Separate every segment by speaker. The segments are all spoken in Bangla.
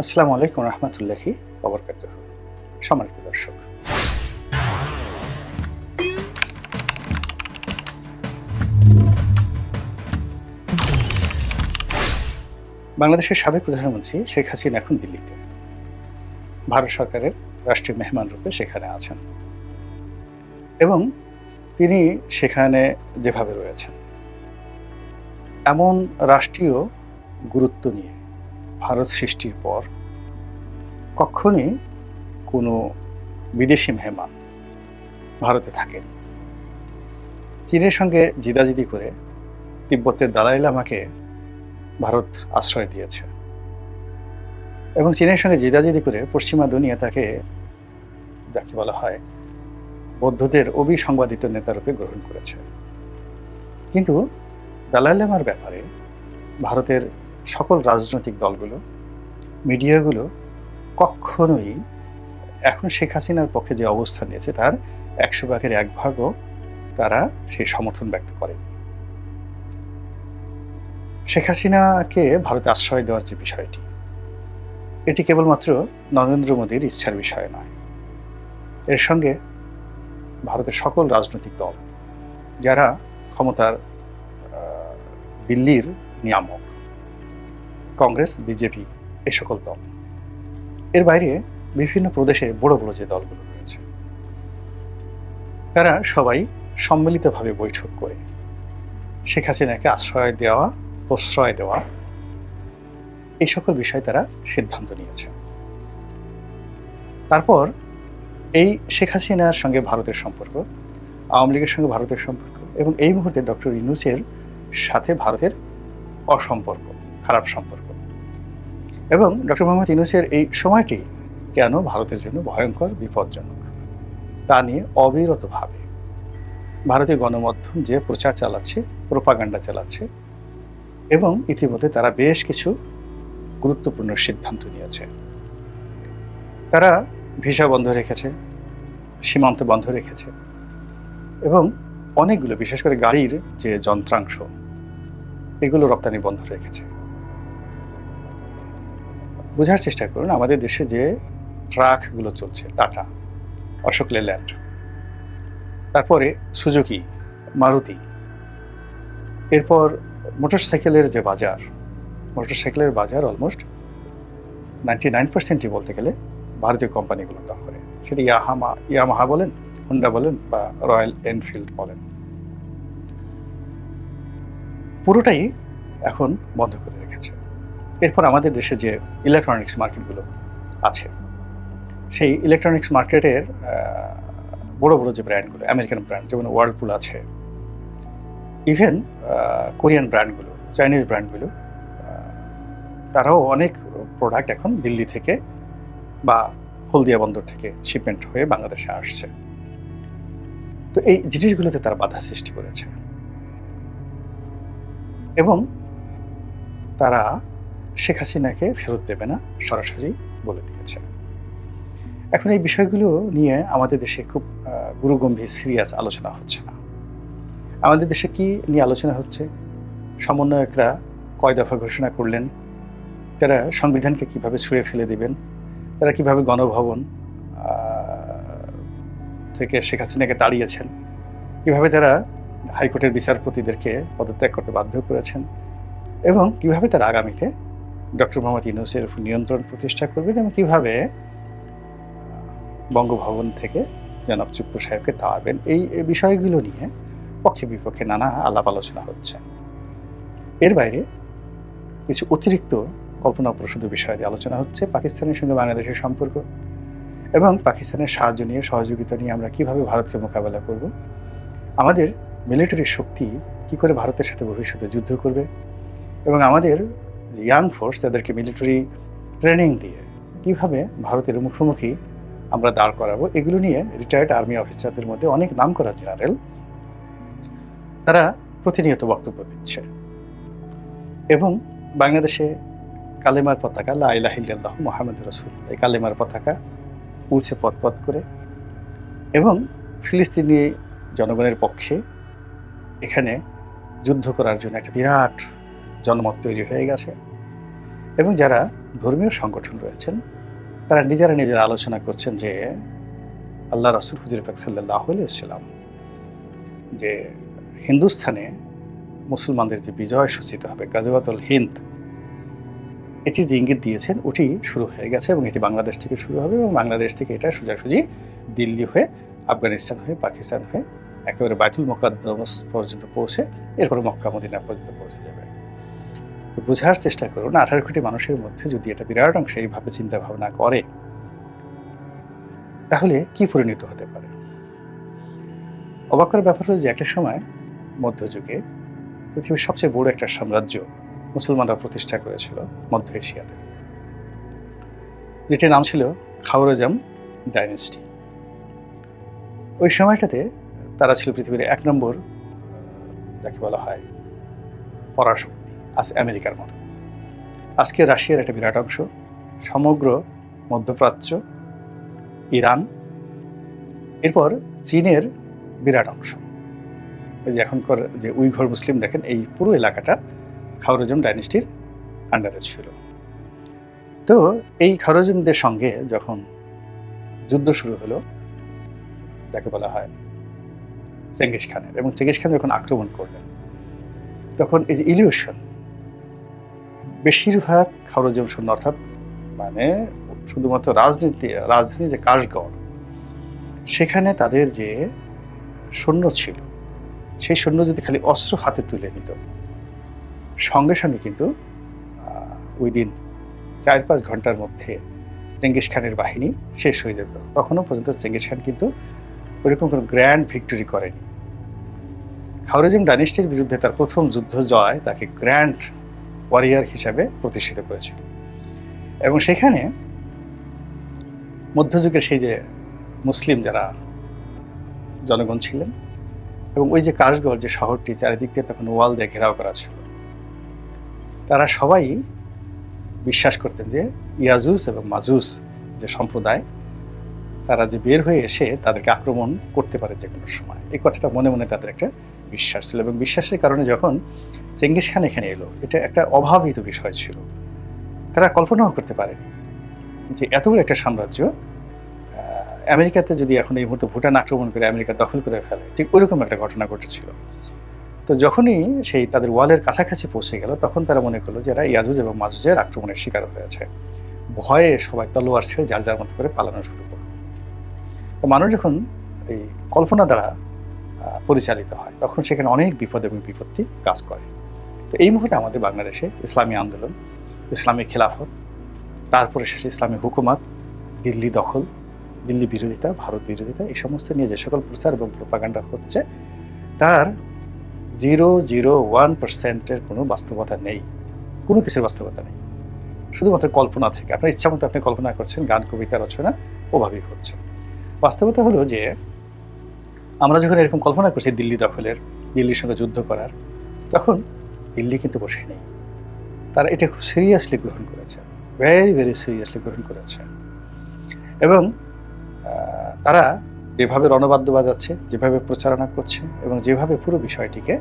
Speaker 1: আসসালামু আলাইকুম রহমতুল্লাহি ওয়া বারাকাতুহু। সম্মানিত দর্শক, বাংলাদেশের সাবেক প্রধানমন্ত্রী শেখ হাসিনা এখন দিল্লিতে ভারত সরকারের রাষ্ট্রীয় মেহমান রূপে সেখানে আছেন এবং তিনি সেখানে যেভাবে রয়েছেন, এমন রাষ্ট্রীয় গুরুত্ব নিয়ে ভারত সৃষ্টির পর কখনই কোনো বিদেশি মেহমান ভারতে থাকেন। চীনের সঙ্গে জিদাজিদি করে তিব্বতের দালাই লামাকে ভারত আশ্রয় দিয়েছে এবং চীনের সঙ্গে জিদাজিদি করে পশ্চিমা দুনিয়া তাকে, যাকে বলা হয়, বৌদ্ধদের অবিসংবাদিত নেতারূপে গ্রহণ করেছে। কিন্তু দালাই লামার ব্যাপারে ভারতের সকল রাজনৈতিক দলগুলো, মিডিয়াগুলো কখনোই এখন শেখ হাসিনার পক্ষে যে অবস্থান নিয়েছে তার 100 ভাগের 1 ভাগও তারা সেই সমর্থন ব্যক্ত করেন। শেখ হাসিনাকে ভারতে আশ্রয় দেওয়ার যে বিষয়টি, এটি কেবলমাত্র নরেন্দ্র মোদীর ইচ্ছার বিষয় নয়। এর সঙ্গে ভারতের সকল রাজনৈতিক দল, যারা ক্ষমতার দিল্লির নিয়ামক, কংগ্রেস, বিজেপি, এই সকল দল, এর বাইরে বিভিন্ন প্রদেশে বড় বড় যে দলগুলো রয়েছে, তারা সবাই সম্মিলিতভাবে বৈঠক করে শেখ হাসিনাকে আশ্রয় দেওয়া, প্রশ্রয় দেওয়া, এই সকল বিষয়ে তারা সিদ্ধান্ত নিয়েছে। তারপর এই শেখ হাসিনার সঙ্গে ভারতের সম্পর্ক, আওয়ামী লীগের সঙ্গে ভারতের সম্পর্ক এবং এই মুহূর্তে ডক্টর ইউনূসের সাথে ভারতের অসম্পর্ক, খারাপ সম্পর্ক, এবং ডক্টর মোহাম্মদ ইউনূসের এই সময়টি কেন ভারতের জন্য ভয়ঙ্কর, বিপজ্জনক, তা নিয়ে অবিরতভাবে ভারতীয় গণমাধ্যম যে প্রচার চালাচ্ছে, প্রোপাগান্ডা চালাচ্ছে, এবং ইতিমধ্যে তারা বেশ কিছু গুরুত্বপূর্ণ সিদ্ধান্ত নিয়েছে। তারা ভিসা বন্ধ রেখেছে, সীমান্ত বন্ধ রেখেছে এবং অনেকগুলো, বিশেষ করে গাড়ির যে যন্ত্রাংশ, এগুলো রপ্তানি বন্ধ রেখেছে। বোঝার চেষ্টা করুন, আমাদের দেশে যে ট্রাকগুলো চলছে, টাটা, অশোক লেল্যান্ড, তারপরে সুজুকি, মারুতি, এরপর মোটরসাইকেলের যে বাজার, মোটরসাইকেলের বাজার অলমোস্ট 99%ই বলতে গেলে ভারতীয় কোম্পানিগুলো দখলে। সেটা ইয়ামাহা বলেন, হুন্ডা বলেন বা রয়্যাল এনফিল্ড বলেন, পুরোটাই এখন বন্ধ করে রেখেছে। এরপর আমাদের দেশে যে ইলেকট্রনিক্স মার্কেটগুলো আছে, সেই ইলেকট্রনিক্স মার্কেটের বড় বড় যে ব্র্যান্ডগুলো, আমেরিকান ব্র্যান্ড যেমন ওয়ার্লপুল আছে, ইভেন কোরিয়ান ব্র্যান্ডগুলো, চাইনিজ ব্র্যান্ডগুলো, তারাও অনেক প্রোডাক্ট এখন দিল্লি থেকে বা হলদিয়া বন্দর থেকে শিপমেন্ট হয়ে বাংলাদেশে আসছে। তো এই জিনিসগুলোতে তারা বাধা সৃষ্টি করেছে এবং তারা শেখ হাসিনাকে ফেরত দেবে না, সরাসরি বলে দিয়েছে। এখন এই বিষয়গুলো নিয়ে আমাদের দেশে খুব গুরুগম্ভীর সিরিয়াস আলোচনা হচ্ছে না। আমাদের দেশে কি নিয়ে আলোচনা হচ্ছে? সমন্বয়করা কয় দফা ঘোষণা করলেন, তারা সংবিধানকে কিভাবে ছুঁড়ে ফেলে দিবেন, তারা কিভাবে গণভবন থেকে শেখ হাসিনাকে তাড়িয়েছেন, কিভাবে তারা হাইকোর্টের বিচারপতিদেরকে পদত্যাগ করতে বাধ্য করেছেন, এবং কিভাবে তারা আগামীতে ডক্টর মোহাম্মদ ইউনূসের উপর নিয়ন্ত্রণ প্রতিষ্ঠা করবেন এবং কিভাবে বঙ্গভবন থেকে জনাব চুপ্পু সাহেবকে তাড়াবেন। এই বিষয়গুলো নিয়ে পক্ষে বিপক্ষে নানা আলাপ আলোচনা হচ্ছে। এর বাইরে কিছু অতিরিক্ত কল্পনাপ্রসূত বিষয় দিয়ে আলোচনা হচ্ছে। পাকিস্তানের সঙ্গে বাংলাদেশের সম্পর্ক এবং পাকিস্তানের সাহায্য নিয়ে, সহযোগিতা নিয়ে আমরা কিভাবে ভারতকে মোকাবেলা করব, আমাদের মিলিটারি শক্তি কি করে ভারতের সাথে ভবিষ্যতে যুদ্ধ করবে, এবং আমাদের ইয়াং ফোর্স, তাদেরকে মিলিটারি ট্রেনিং দিয়ে কিভাবে ভারতের মুখোমুখি আমরা দাঁড় করাবো, এগুলো নিয়ে রিটায়ার্ড আর্মি অফিসারদের মধ্যে অনেক নামকরা জেনারেল তারা প্রতিনিয়ত বক্তব্য দিচ্ছে। এবং বাংলাদেশে কালেমার পতাকা, লা ইলাহা ইল্লাল্লাহু মুহাম্মাদুর রাসূল, এই কালেমার পতাকা উড়ছে পথ করে, এবং ফিলিস্তিনি জনগণের পক্ষে এখানে যুদ্ধ করার জন্য একটা বিরাট জনমত তৈরি হয়ে গেছে। এবং যারা ধর্মীয় সংগঠন রয়েছেন তারা নিজেরা আলোচনা করছেন যে আল্লাহ রাসূল হুজুর পাক সাল্লাল্লাহু আলাইহি ওয়াসাল্লাম যে হিন্দুস্থানে মুসলমানদের যে বিজয় সূচিত হবে গাজওয়াতুল হিন্দ, এটি যে ইঙ্গিত দিয়েছেন ওটি শুরু হয়ে গেছে এবং এটি বাংলাদেশ থেকে শুরু হবে এবং বাংলাদেশ থেকে এটা সোজাসুজি দিল্লি হয়ে আফগানিস্তান হয়ে পাকিস্তান হয়ে একেবারে বাইতুল মুকাদ্দাস পর্যন্ত পৌঁছে এরপর মক্কা মদিনা পর্যন্ত পৌঁছে যাবে। তো বোঝার চেষ্টা করুন 18 কোটি মানুষের মধ্যে যদি এটা বিরাট অংশ এইভাবে চিন্তা ভাবনা করে তাহলে কি পরিণত হতে পারে। অবাক করার ব্যাপার হলো যে একটা সময় মধ্যযুগে পৃথিবীর সবচেয়ে বড় একটা সাম্রাজ্য মুসলমানরা প্রতিষ্ঠা করেছিল মধ্য এশিয়াতে, যেটির নাম ছিল খাওয়ারজম ডাইনেস্টি। ওই সময়টাতে তারা ছিল পৃথিবীর 1 নম্বর যাকে বলা হয় পরাশক্তি, আজ আমেরিকার মতো। আজকে রাশিয়ার একটা বিরাট অংশ, সমগ্র মধ্যপ্রাচ্য, ইরান, এরপর চীনের বিরাট অংশ, এই যে এখনকার যে উইঘর মুসলিম দেখেন, এই পুরো এলাকাটা খাওয়ারজম ডাইনেস্টির আন্ডারে ছিল। তো এই খাওয়ারজমদের সঙ্গে যখন যুদ্ধ শুরু হলো যাকে বলা হয় চেঙ্গিস খানের, এবং চেঙ্গিস খান যখন আক্রমণ করলেন তখন এই যে ইলিউশন বেশিরভাগ খাওয়ারজম সৈন্য, অর্থাৎ মানে শুধুমাত্র রাজধানী যে কাশগড়, সেখানে তাদের যে সৈন্য ছিল সেই সৈন্য যদি খালি অস্ত্র হাতে তুলে নিত সঙ্গে সঙ্গে কিন্তু ওই দিন 4-5 ঘন্টার মধ্যে চেঙ্গিস খানের বাহিনী শেষ হয়ে যেত। তখনও পর্যন্ত চেঙ্গিস খান কিন্তু ওইরকম কোনো গ্র্যান্ড ভিক্টরি করেনি। খাওয়ারজম ডাইনেস্টির বিরুদ্ধে তার প্রথম যুদ্ধ জয় তাকে গ্র্যান্ড ওয়ারিয়ার হিসাবে প্রতিষ্ঠিত করেছিল। এবং সেখানে মধ্যযুগের সেই যে মুসলিম যারা জনগণ ছিলেন এবং ওই যে কাশগড় যে শহরটি চারিদিক দিয়ে তখন ওয়াল দিয়ে ঘেরাও করা ছিল, তারা সবাই বিশ্বাস করতেন যে ইয়াজুজ এবং মাজুজ যে সম্প্রদায় তারা যে বের হয়ে এসে তাদেরকে আক্রমণ করতে পারে যে কোনো সময়। এই কথাটা মনে মনে তাদের একটা বিশ্বাস ছিল এবং বিশ্বাসের কারণে যখন চেঙ্গিস খান এখানে এলো এটা একটা অভাবিত বিষয় ছিল। তারা কল্পনাও করতে পারেনি যে এত বড় একটা সাম্রাজ্য আমেরিকাতে যদি এখন এই মুহূর্তে ভুটান আক্রমণ করে আমেরিকা দখল করে ফেলে, ঠিক ওইরকম একটা ঘটনা ঘটেছিল। তো যখনই সেই তাদের ওয়ালের কাছাকাছি পৌঁছে গেল তখন তারা মনে করলো যে এরা ইয়াজুজ এবং মাজুজের আক্রমণের শিকার হয়েছে। ভয়ে সবাই তলোয়ার ছেড়ে যার যার মতো করে পালানো শুরু করল। তো মানুষ যখন এই কল্পনা দ্বারা পরিচালিত হয় তখন সেখানে অনেক বিপদ এবং বিপত্তি কাজ করে। তো এই মুহূর্তে আমাদের বাংলাদেশে ইসলামী আন্দোলন, ইসলামী খেলাফত, তারপরে শেষে ইসলামী হুকুমাত, দিল্লি দখল, দিল্লি বিরোধিতা, ভারত বিরোধিতা, এই সমস্ত নিয়ে যে সকল প্রচার এবং প্রোপাগান্ডা হচ্ছে তার 0.01% কোনো বাস্তবতা নেই, কোনো কিছুর বাস্তবতা নেই, শুধুমাত্র কল্পনা থেকে আপনার ইচ্ছা মতো আপনি কল্পনা করছেন, গান কবিতা রচনা ওভাবেই হচ্ছে। বাস্তবতা হলো যে আমরা যখন এরকম কল্পনা করছি দিল্লি দখলের, দিল্লির সঙ্গে যুদ্ধ করার, তখন দিল্লি কিন্তু বসে নেই, তারা এটা খুব সিরিয়াসলি গ্রহণ করেছে, ভেরি সিরিয়াসলি গ্রহণ করেছে। এবং তারা যেভাবে রণবাদ্য বাজাচ্ছে, যেভাবে প্রচারণা করছে এবং যেভাবে পুরো বিষয়টিকে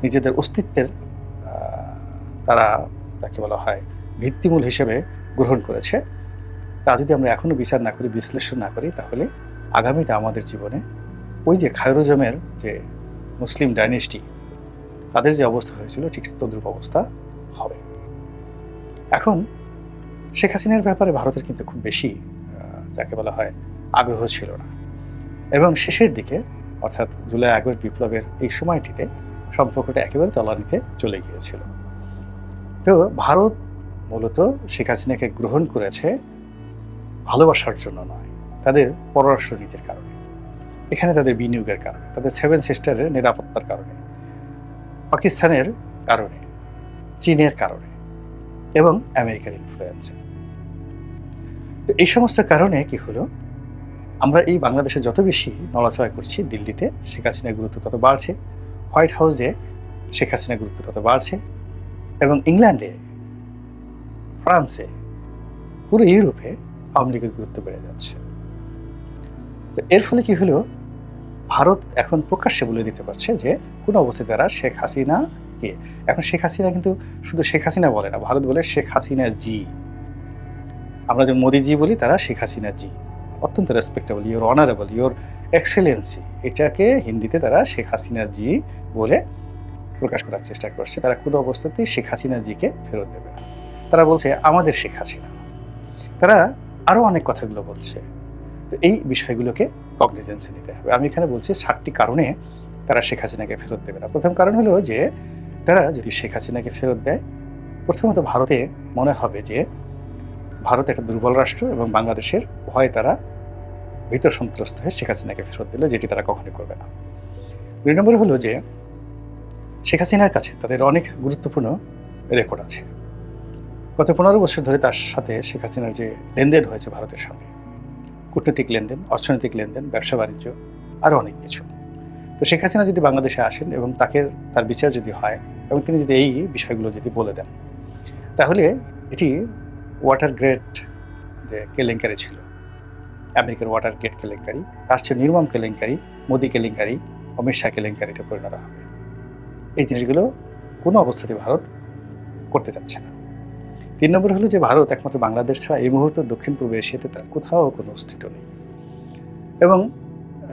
Speaker 1: নিজেদের অস্তিত্বের তারা তাকে বলা হয় ভিত্তিমূল হিসেবে গ্রহণ করেছে, তা যদি আমরা এখনও বিচার না করি, বিশ্লেষণ না করি, তাহলে আগামীতে আমাদের জীবনে ওই যে খায়রজমের যে মুসলিম ডাইনেস্টি তাদের যে অবস্থা হয়েছিল ঠিক তদ্রূপ অবস্থা হবে। এখন শেখ হাসিনার ব্যাপারে ভারতের কিন্তু খুব বেশি যাকে বলা হয় আগ্রহ ছিল না, এবং শেষের দিকে অর্থাৎ জুলাই আগস্ট বিপ্লবের এই সময়টিতে সম্পর্কটা একেবারে তলানিতে চলে গিয়েছিল। তো ভারত মূলত শেখ হাসিনাকে গ্রহণ করেছে ভালোবাসার জন্য নয়, তাদের পররাষ্ট্র নীতির কারণে, এখানে তাদের বিনিয়োগের কারণে, তাদের 7 সিস্টারের নিরাপত্তার কারণে, পাকিস্তানের কারণে, চীনের কারণে এবং আমেরিকার ইনফ্লুয়েন্সে। তো এই সমস্ত কারণে কি হলো, আমরা এই বাংলাদেশে যত বেশি নড়াচড়া করছি, দিল্লিতে শেখ হাসিনার গুরুত্ব তত বাড়ছে, হোয়াইট হাউসে শেখ হাসিনার গুরুত্ব তত বাড়ছে, এবং ইংল্যান্ডে, ফ্রান্সে, পুরো ইউরোপে আওয়ামী লীগের গুরুত্ব বেড়ে যাচ্ছে। তো এর ফলে কি হলো, ভারত এখন প্রকাশ্যে বলে দিতে পারছে যে কোনো অবস্থায় তারা শেখ হাসিনা কে। এখন শেখ হাসিনা কিন্তু শুধু শেখ হাসিনা বলে না, ভারত বলে শেখ হাসিনা জি। আমরা যেমন মোদিজি বলি, তারা শেখ হাসিনা জি। অত্যন্ত respectable, your honourable, your Excellency, এটাকে হিন্দিতে তারা শেখ হাসিনা জি বলে প্রকাশ করার চেষ্টা করছে। তারা কোনো অবস্থাতেই শেখ হাসিনা জিকে ফেরত দেবে না। তারা বলছে আমাদের শেখ হাসিনা। তারা আরও অনেক কথাগুলো বলছে। তো এই বিষয়গুলোকে কগনিজেন্সে নিতে হবে। আমি এখানে বলছি 7টি কারণে তারা শেখ হাসিনাকে ফেরত দেবে না। প্রথম কারণ হলো যে তারা যদি শেখ হাসিনাকে ফেরত দেয়, প্রথমত ভারতে মনে হবে যে ভারত একটা দুর্বল রাষ্ট্র এবং বাংলাদেশের ভয়ে তারা ভিতর সন্ত্রস্ত হয়ে শেখ হাসিনাকে ফেরত দিল, যেটি তারা কখনোই করবে না। 2 নম্বর হলো যে শেখ হাসিনার কাছে তাদের অনেক গুরুত্বপূর্ণ রেকর্ড আছে। গত 15 বছর ধরে তার সাথে শেখ হাসিনার যে লেনদেন হয়েছে ভারতের সঙ্গে, কূটনৈতিক লেনদেন, অর্থনৈতিক লেনদেন, ব্যবসা বাণিজ্য, আরও অনেক কিছু। তো শেখ হাসিনা যদি বাংলাদেশে আসেন এবং তার বিচার যদি হয় এবং তিনি যদি এই বিষয়গুলো যদি বলে দেন, তাহলে এটি ওয়াটার গেট যে কেলেঙ্কারি ছিল, আমেরিকার ওয়াটার গেট কেলেঙ্কারি, তার চেয়ে নির্মম কেলেঙ্কারি, মোদি কেলেঙ্কারি, অমিত শাহ কেলেঙ্কারিতে পরিণত হবে। এই জিনিসগুলো কোনো অবস্থাতে ভারত করতে যাচ্ছে না। 3 নম্বর হলো যে ভারত একমাত্র বাংলাদেশ ছাড়া এই মুহূর্তে দক্ষিণ পূর্ব এশিয়াতে তার কোথাও কোনো অস্তিত্ব নেই। এবং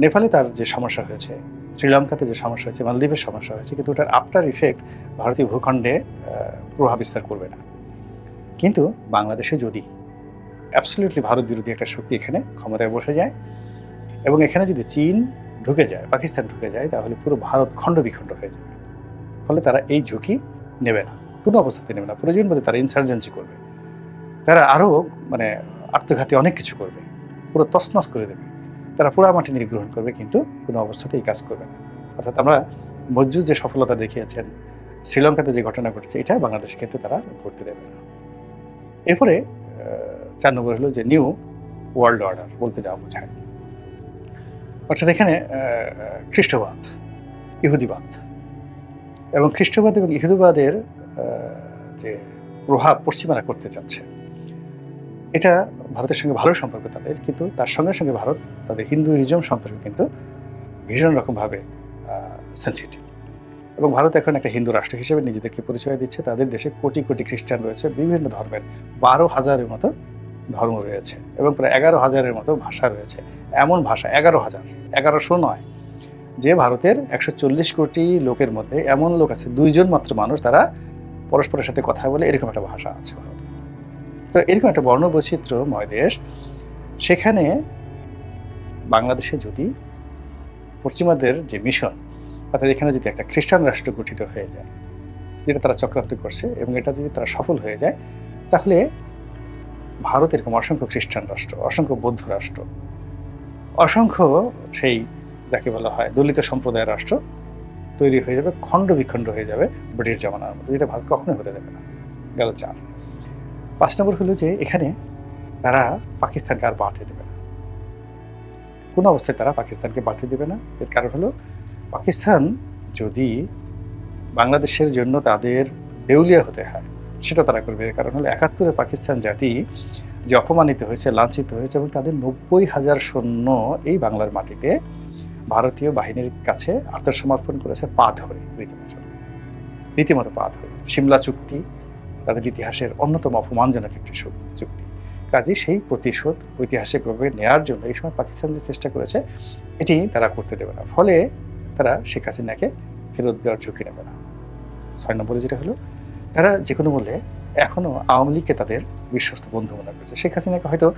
Speaker 1: নেপালে তার যে সমস্যা হয়েছে, শ্রীলঙ্কাতে যে সমস্যা হয়েছে, মালদ্বীপের সমস্যা হয়েছে, কিন্তু ওটার আফটার ইফেক্ট ভারতীয় ভূখণ্ডে প্রভাব বিস্তার করবে না। কিন্তু বাংলাদেশে যদি অ্যাবসলিউটলি ভারত বিরোধী একটা শক্তি এখানে ক্ষমতায় বসে যায় এবং এখানে যদি চীন ঢুকে যায়, পাকিস্তান ঢুকে যায়, তাহলে পুরো ভারত খণ্ড বিখণ্ড হয়ে যাবে। ফলে তারা এই ঝুঁকি নেবে না, কোনো অবস্থাতে নেবে না। প্রয়োজন বোধে তারা ইনসার্জেন্সি করবে, তারা আরও আত্মঘাতী অনেক কিছু করবে, পুরো তছনছ করে দেবে, তারা পোড়ামাটি নির্গ্রহণ করবে, কিন্তু কোনো অবস্থাতে এই কাজ করবে না। অর্থাৎ আমরা মজজুদ যে সফলতা দেখিয়েছেন, শ্রীলঙ্কাতে যে ঘটনা ঘটেছে, এটা বাংলাদেশের ক্ষেত্রে তারা করতে দেবে না। এরপরে 4 নম্বর হলো যে নিউ ওয়ার্ল্ড অর্ডার বলতে যা বোঝায়, অর্থাৎ এখানে খ্রিস্টবাদ, ইহুদিবাদ এবং খ্রিস্টবাদ এবং ইহুদিবাদের যে প্রভাব পশ্চিমারা করতে চাচ্ছে, এটা ভারতের সঙ্গে ভালো সম্পর্ক তাদের, কিন্তু তার সঙ্গে সঙ্গে ভারত তাদের হিন্দুইজম সম্পর্কে কিন্তু ভীষণ রকমভাবে সেন্সিটিভ। এবং ভারত এখন একটা হিন্দু রাষ্ট্র হিসেবে নিজেদেরকে পরিচয় দিচ্ছে। তাদের দেশে কোটি কোটি খ্রিস্টান রয়েছে, বিভিন্ন ধর্মের 12,000-এর মতো ধর্ম রয়েছে এবং প্রায় 11,000-এর মতো ভাষা রয়েছে। এমন ভাষা 11,000, 1100 নয়, যে ভারতের 140 কোটি লোকের মধ্যে এমন লোক আছে 2 জন মাত্র মানুষ তারা পরস্পরের সাথে কথা বলে, এরকম একটা ভাষা আছে ভারতে। তো এরকম একটা বর্ণবৈচিত্র্যময় দেশ, সেখানে বাংলাদেশে যদি পশ্চিমাদের যে মিশন, অর্থাৎ এখানে যদি একটা খ্রিস্টান রাষ্ট্র গঠিত হয়ে যায়, যেটা তারা চক্রান্ত করছে, এবং এটা যদি তারা সফল হয়ে যায়, তাহলে ভারত এরকম অসংখ্য খ্রিস্টান রাষ্ট্র, অসংখ্য বৌদ্ধ রাষ্ট্র, অসংখ্য সেই যাকে বলা হয় দলিত সম্প্রদায়ের রাষ্ট্র তৈরি হয়ে যাবে, খণ্ড বিখণ্ড হয়ে যাবে ব্রিটিশ জমানার মতো, যেটা ভারত কখনোই হতে দেবে না। গেল 4। 5 নম্বর হলো যে এখানে তারা পাকিস্তানকে আর বাড়তে দেবে না, কোনো অবস্থায় তারা পাকিস্তানকে বাড়তে দেবে না। এর কারণ হলো পাকিস্তান যদি বাংলাদেশের জন্য তাদের দেউলিয়া হতে হয়, সেটা তারা করবে। এর কারণ হলো 71-এ পাকিস্তান জাতি যে অপমানিত হয়েছে, লাঞ্ছিত হয়েছে, এবং তাদের 90,000 সৈন্য এই বাংলার মাটিতে ভারতীয় বাহিনীর কাছে আত্মসমর্পণ করেছে পা ধরে, রীতিমতো পা ধরে। সিমলা চুক্তি তাদের ইতিহাসের অন্যতম অপমানজনক একটি চুক্তি। কাজে সেই প্রতিশোধ ঐতিহাসিকভাবে নেওয়ার জন্য এই সময় পাকিস্তান যে চেষ্টা করেছে, এটি তারা করতে দেবে না। ফলে তারা শেখ হাসিনাকে ফেরত দেওয়ার ঝুঁকি নেবে না। 6 নম্বরে যেটা হলো, তারা যে কোনো মূল্যে এখনও আওয়ামী লীগকে তাদের বিশ্বস্ত বন্ধু মনে করছে। শেখ হাসিনাকে হয়তো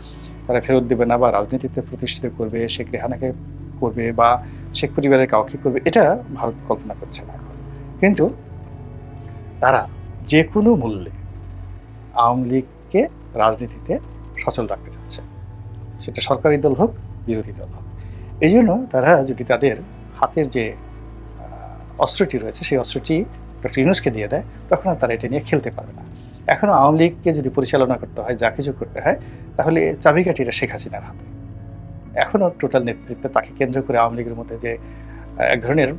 Speaker 1: তারা ফেরত দেবে না বা রাজনীতিতে প্রতিষ্ঠিত করবে, শেখ রেহানাকে করবে বা শেখ পরিবারের কাউকে করবে, এটা ভারত কল্পনা করছে না এখন। কিন্তু তারা যে কোনো মূল্যে আওয়ামী লীগকে রাজনীতিতে সচল রাখতে চাচ্ছে, সেটা সরকারি দল হোক, বিরোধী দল হোক। এই জন্য তারা যদি তাদের হাতের যে অস্ত্রটি রয়েছে, সেই অস্ত্রটি ডক্টর ইউনূসকে দিয়ে দেয়, তখন আর তারা এটা নিয়ে খেলতে পারবে না। এখনও আওয়ামী লীগকে যদি পরিচালনা করতে হয়, যা কিছু করতে হয়, তাহলে চাবিকাঠিটা শেখ হাসিনার হাতে। এখনও টোটাল নেতৃত্বে তাকে কেন্দ্র করে আওয়ামী লীগের মধ্যে যে এক ধরনের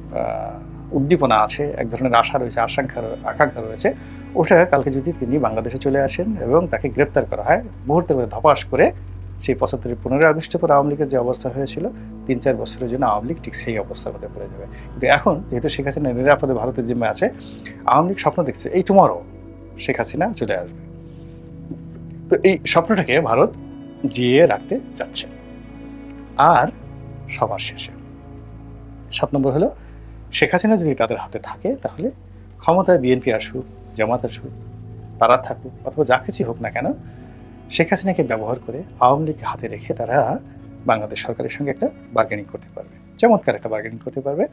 Speaker 1: উদ্দীপনা আছে, এক ধরনের আশা রয়েছে, আকাঙ্ক্ষা রয়েছে, ওটা কালকে যদি তিনি বাংলাদেশে চলে আসেন এবং তাকে গ্রেপ্তার করা হয়, মুহূর্তের মধ্যে ধপাস করে সেই 75 15 আগস্টের পর আওয়ামী লীগের যে অবস্থা হয়েছিল 3-4 বছরের জন্য আওয়ামী লীগ ঠিক সেই অবস্থার মধ্যে পড়ে যাবে। কিন্তু এখন যেহেতু শেখ হাসিনা নিরাপদে ভারতের জিম্মে আছে, আওয়ামী লীগ স্বপ্ন দেখছে এই টুমরো শেখ হাসিনা চলে আসবে। তো এই স্বপ্নটাকে ভারত জিইয়ে রাখতে চাচ্ছে। আর সবার শেষে 7 নম্বর হলো, শেখ হাসিনা যদি তাদের হাতে থাকে তাহলে ক্ষমতায় বিএনপি আসুক, জামাত আসুক, তারা থাকুক অথবা যা কিছুই হোক না কেন, শেখ হাসিনাকে ব্যবহার করে আওয়ামী লীগকে হাতে রেখে তারা বাংলাদেশ সরকারের সঙ্গে একটা বার্গেনিং করতে পারবে, চমৎকার একটা বার্গেনিং করতে পারবে।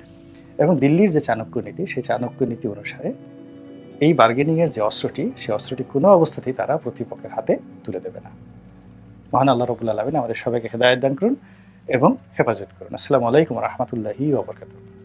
Speaker 1: এবং দিল্লির যে চাণক্য নীতি, সেই চাণক্য নীতি অনুসারে এই বার্গেনিংয়ের যে অস্ত্রটি, সেই অস্ত্রটি কোনো অবস্থাতেই তারা প্রতিপক্ষের হাতে তুলে দেবে না। মহান আল্লাহ রাব্বুল আলামিন আমাদের সবাইকে হেদায়েত দান করুন এবং হেফাজত করুন। আসসালামু আলাইকুম ওয়া রাহমাতুল্লাহি ওয়া বারাকাতুহু।